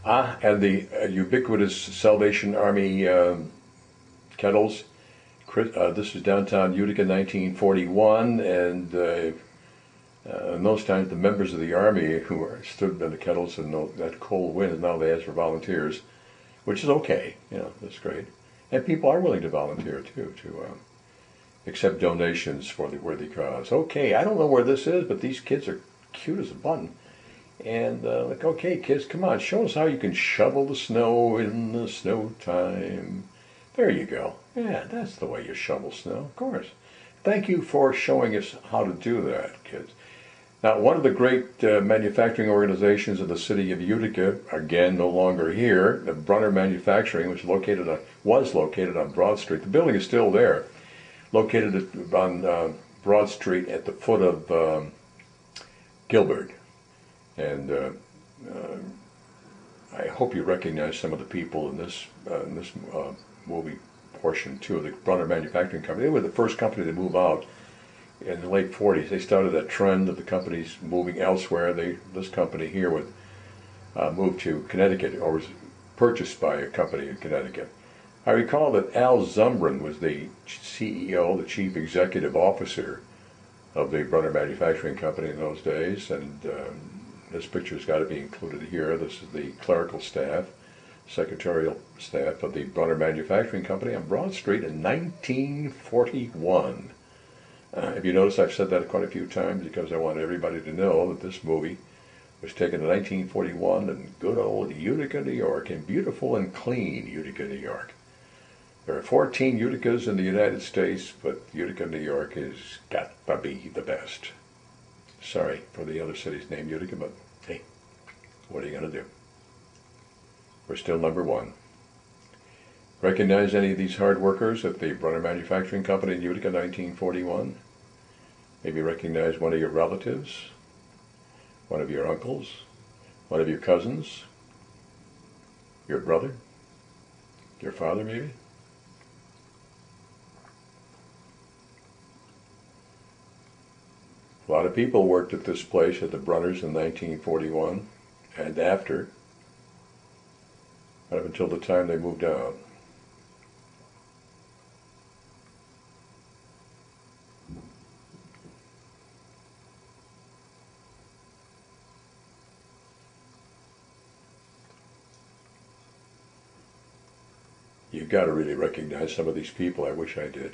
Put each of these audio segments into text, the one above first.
And the ubiquitous Salvation Army kettles. This is downtown Utica, 1941, and in those times the members of the Army who stood by the kettles in that cold wind, now they ask for volunteers, which is okay, that's great. And people are willing to volunteer too, to accept donations for the worthy cause. Okay, I don't know where this is, but these kids are cute as a button. And like, okay, kids, come on, show us how you can shovel the snow in the snow time. There you go. Yeah, that's the way you shovel snow, of course. Thank you for showing us how to do that, kids. Now, one of the great manufacturing organizations of the city of Utica, again, no longer here, the Brunner Manufacturing, which was located on Broad Street. The building is still there, located on Broad Street at the foot of Gilbert. And I hope you recognize some of the people in this movie portion too. The Brunner Manufacturing Company. They were the first company to move out in the late 40s. They started that trend of the companies moving elsewhere. This company here would move to Connecticut, or was purchased by a company in Connecticut. I recall that Al Zumbrin was the CEO, the chief executive officer of the Brunner Manufacturing Company in those days, and this picture's got to be included here. This is the clerical staff, secretarial staff of the Brunner Manufacturing Company on Broad Street in 1941. If you notice, I've said that quite a few times because I want everybody to know that this movie was taken in 1941 in good old Utica, New York, in beautiful and clean Utica, New York. There are 14 Uticas in the United States, but Utica, New York has got to be the best. Sorry for the other cities named Utica, but hey, what are you going to do? We're still number one. Recognize any of these hard workers at the Brunner Manufacturing Company in Utica, 1941? Maybe recognize one of your relatives, one of your uncles, one of your cousins, your brother, your father maybe? A lot of people worked at this place at the Brunners in 1941 and after, up until the time they moved out. You've got to really recognize some of these people. I wish I did.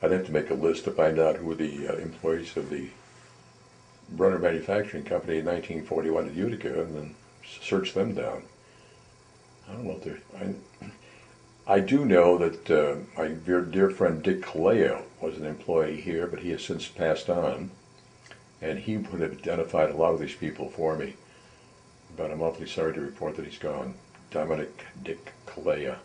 I'd have to make a list to find out who were the employees of the Brunner Manufacturing Company in 1941 in Utica, and then search them down. I don't know if they're... I do know that my dear friend Dick Kaleo was an employee here, but he has since passed on, and he would have identified a lot of these people for me. But I'm awfully sorry to report that he's gone. Dominic Dick Kalea.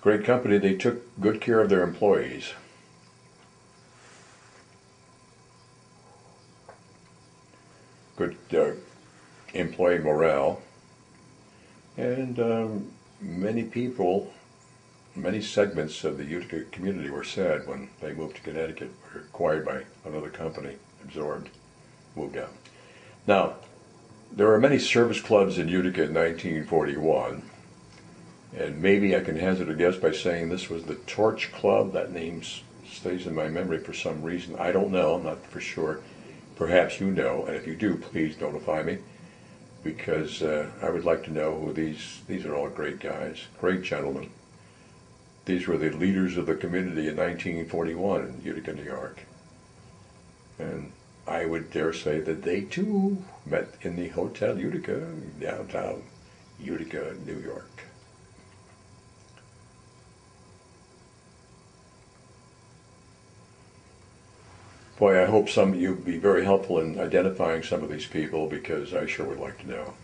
Great company. They took good care of their employees. Good employee morale. And many people, many segments of the Utica community were sad when they moved to Connecticut, were acquired by another company, absorbed, moved out. Now, there were many service clubs in Utica in 1941. And maybe I can hazard a guess by saying this was the Torch Club. That name stays in my memory for some reason. I don't know, I'm not for sure. Perhaps you know, and if you do, please notify me, because I would like to know who these are all great guys, great gentlemen. These were the leaders of the community in 1941 in Utica, New York. And I would dare say that they too met in the Hotel Utica, downtown Utica, New York. Boy, I hope some of you be very helpful in identifying some of these people, because I sure would like to know.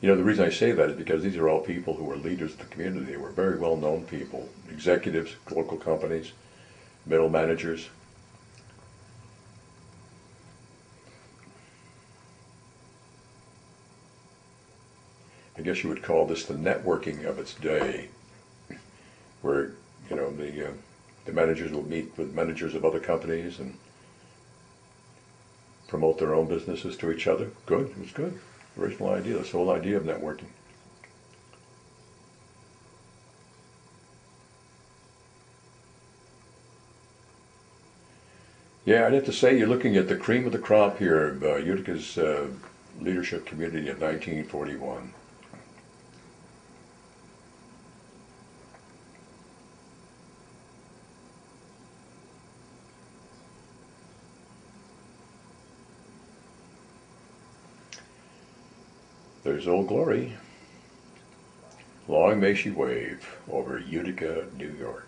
You know, the reason I say that is because these are all people who were leaders of the community. They were very well-known people, executives, local companies, middle managers. I guess you would call this the networking of its day, where the managers will meet with managers of other companies and promote their own businesses to each other. Good, it was good. Original idea, this whole idea of networking. Yeah, I'd have to say you're looking at the cream of the crop here of Utica's leadership community of 1941. There's Old Glory. Long may she wave over Utica, New York.